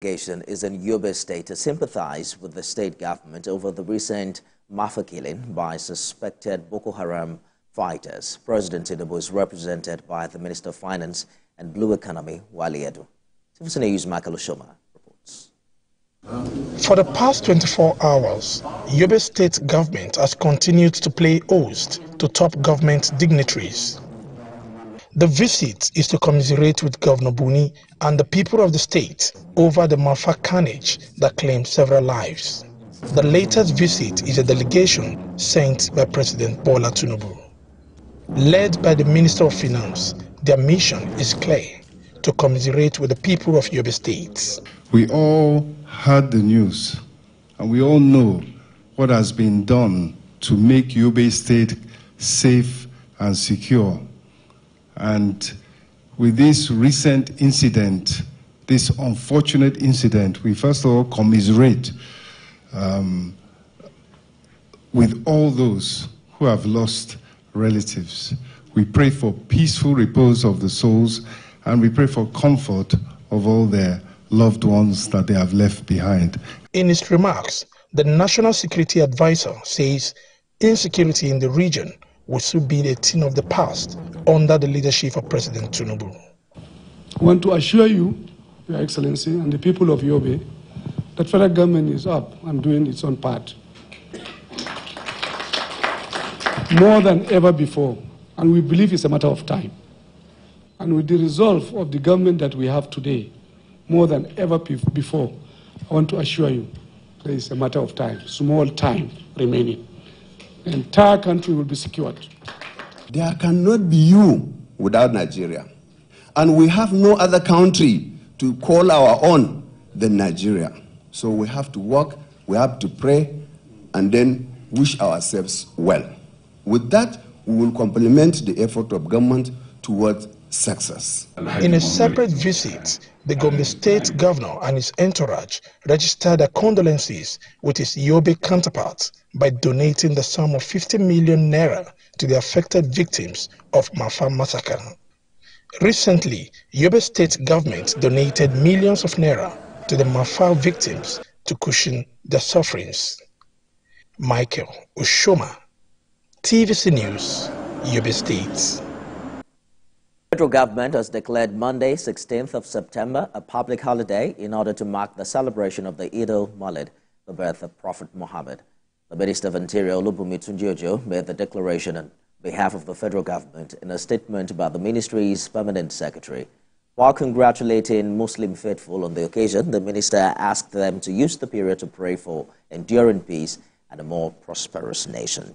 Delegation is in Yobe State to sympathize with the state government over the recent Mafa killing by suspected Boko Haram fighters. President Tinubu is represented by the Minister of Finance and Blue Economy, Wale Edu. TVC News Michael Oshoma reports. For the past 24 hours, Yobe State government has continued to play host to top government dignitaries. The visit is to commiserate with Governor Buni and the people of the state over the Mafa carnage that claimed several lives. The latest visit is a delegation sent by President Bola Tinubu. Led by the Minister of Finance, their mission is clear: to commiserate with the people of Yobe State. We all heard the news, and we all know what has been done to make Yobe State safe and secure. And with this recent incident, this unfortunate incident, we first of all commiserate with all those who have lost relatives. We pray for peaceful repose of the souls, and we pray for comfort of all their loved ones that they have left behind. In his remarks, the National Security Advisor says insecurity in the region will soon be a thing of the past under the leadership of President Tinubu. I want to assure you, Your Excellency, and the people of Yobe, that federal government is up and doing its own part. More than ever before, and we believe it's a matter of time. And with the resolve of the government that we have today, more than ever before, I want to assure you that it's a matter of time, small time remaining. The entire country will be secured. There cannot be you without Nigeria. And we have no other country to call our own than Nigeria. So we have to work, we have to pray, and then wish ourselves well. With that, we will complement the effort of government towards success. In a separate visit, the Gombe State Governor and his entourage registered their condolences with his Yobe counterpart by donating the sum of 50 million naira to the affected victims of Mafa massacre. Recently, Yobe State government donated millions of naira to the Mafa victims to cushion their sufferings. Michael Oshoma, TVC News, Yobe State. The federal government has declared Monday, 16th of September, a public holiday in order to mark the celebration of the Eid al-Mawlid, the birth of Prophet Muhammad. The Minister of Interior, Olubunmi Tunji-Ojo, made the declaration on behalf of the federal government in a statement by the ministry's permanent secretary. While congratulating Muslim faithful on the occasion, the minister asked them to use the period to pray for enduring peace and a more prosperous nation.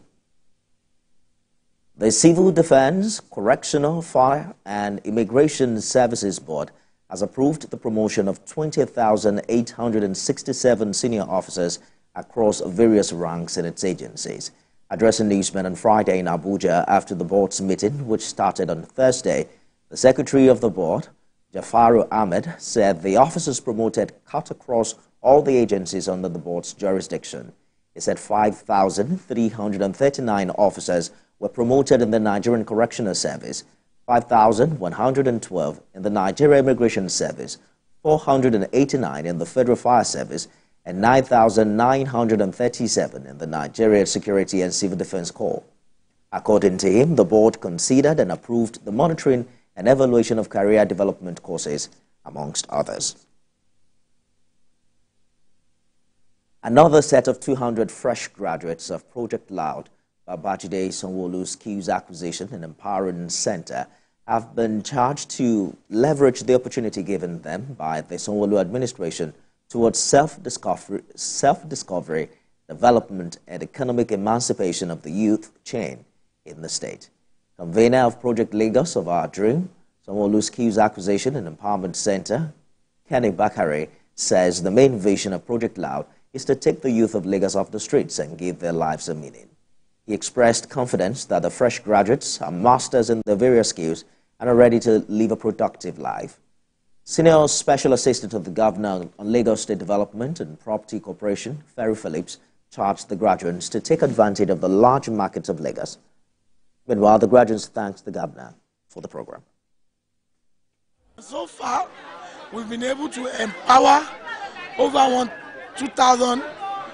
The Civil Defense, Correctional, Fire and Immigration Services Board has approved the promotion of 20,867 senior officers across various ranks in its agencies. Addressing newsmen on Friday in Abuja after the board's meeting, which started on Thursday, the secretary of the board, Jafaru Ahmed, said the officers promoted cut across all the agencies under the board's jurisdiction. He said 5,339 officers were promoted in the Nigerian Correctional Service, 5,112 in the Nigeria Immigration Service, 489 in the Federal Fire Service, and 9,937 in the Nigeria Security and Civil Defense Corps. According to him, the board considered and approved the monitoring and evaluation of career development courses, amongst others. Another set of 200 fresh graduates of Project Loud, Babajide Sanwo-Olu's Skills Acquisition and Empowering Center, have been charged to leverage the opportunity given them by the Sanwo-Olu administration towards self-discovery, development, and economic emancipation of the youth chain in the state. Convener of Project Lagos of Our Dream, Sanwo-Olu's Skills Acquisition and Empowerment Center, Kenny Bakare, says the main vision of Project Loud is to take the youth of Lagos off the streets and give their lives a meaning. He expressed confidence that the fresh graduates are masters in their various skills and are ready to live a productive life. Senior Special Assistant to the Governor on Lagos State Development and Property Corporation, Ferry Phillips, charged the graduates to take advantage of the large markets of Lagos. Meanwhile, the graduates thanked the Governor for the program. So far, we've been able to empower over 2,000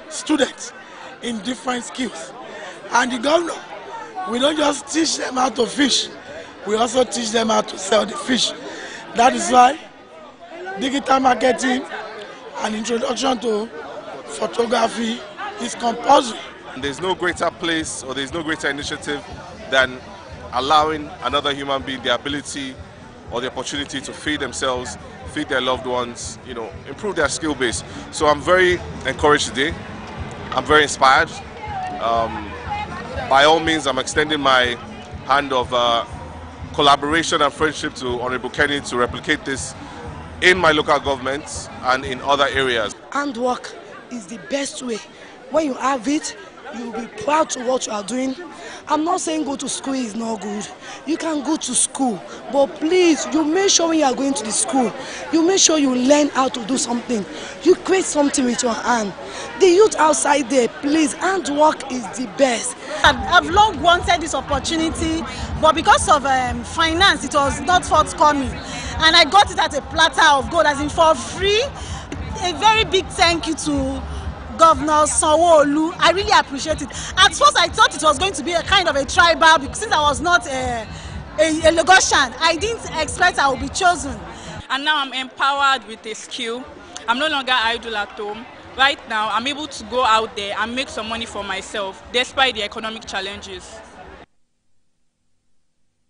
students in different skills. And the governor, we don't just teach them how to fish, we also teach them how to sell the fish. That is why digital marketing and introduction to photography is compulsory. There's no greater place or there's no greater initiative than allowing another human being the ability or the opportunity to feed themselves, feed their loved ones, improve their skill base. So I'm very encouraged today. I'm very inspired. By all means, I'm extending my hand of collaboration and friendship to Honorable Kenny to replicate this in my local government and in other areas. Handwork is the best way. When you have it, you'll be proud to what you are doing. I'm not saying go to school is not good. You can go to school, but please, you make sure when you are going to the school, you make sure you learn how to do something. You create something with your hand. The youth outside there, please, handwork is the best. I've long wanted this opportunity, but because of finance, it was not forthcoming. And I got it at a platter of gold, as in for free. A very big thank you to Governor Sanwo-Olu. I really appreciate it. At first, I thought it was going to be a kind of a tribal, because since I was not a Lagosian, I didn't expect I would be chosen. And now I'm empowered with a skill. I'm no longer idle at home. Right now, I'm able to go out there and make some money for myself, despite the economic challenges.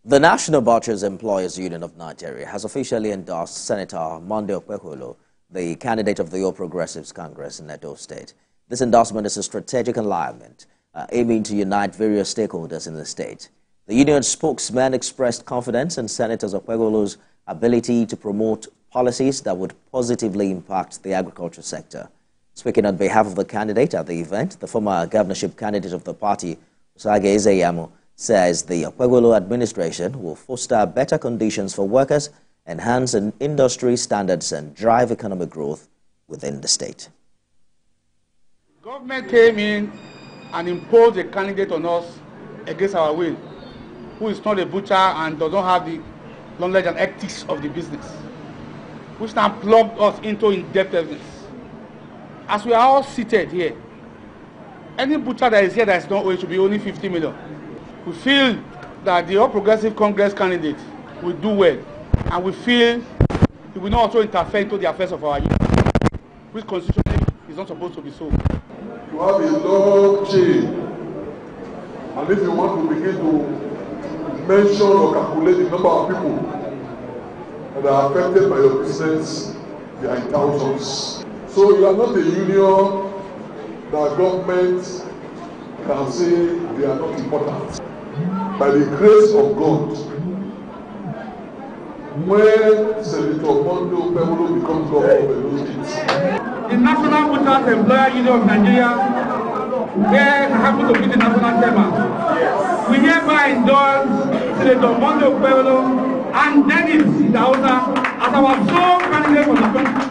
The National Butchers Employers Union of Nigeria has officially endorsed Senator Monday Okpekolo, the candidate of the All Progressives Congress in Edo State. This endorsement is a strategic alignment aiming to unite various stakeholders in the state. The union spokesman expressed confidence in Senator Okpekolo's ability to promote policies that would positively impact the agriculture sector. Speaking on behalf of the candidate at the event, the former governorship candidate of the party, Usage Ezeyamo, says the Okpekolo administration will foster better conditions for workers, enhance industry standards and drive economic growth within the state. Government came in and imposed a candidate on us against our will, who is not a butcher and does not have the knowledge and ethics of the business, which now plugged us into indebtedness. As we are all seated here, any butcher that is here that is not owing should be only 50 million. We feel that the All Progressive Congress candidate will do well, and we feel he will not also interfere into the affairs of our youth, which constitutionally is not supposed to be so. You have a long chain, and if you want to begin to mention or calculate the number of people that are affected by your business, they are in thousands. So you are not a union that government can say they are not important. By the grace of God, when Senator Monday Okpekolo becomes governor of Edo State, the National Butchers Employer Union of Nigeria, where I happen to be the national chairman, we hereby endorse Senator Monday Okpekolo and Dennis Idausa as our sole candidate for the 2023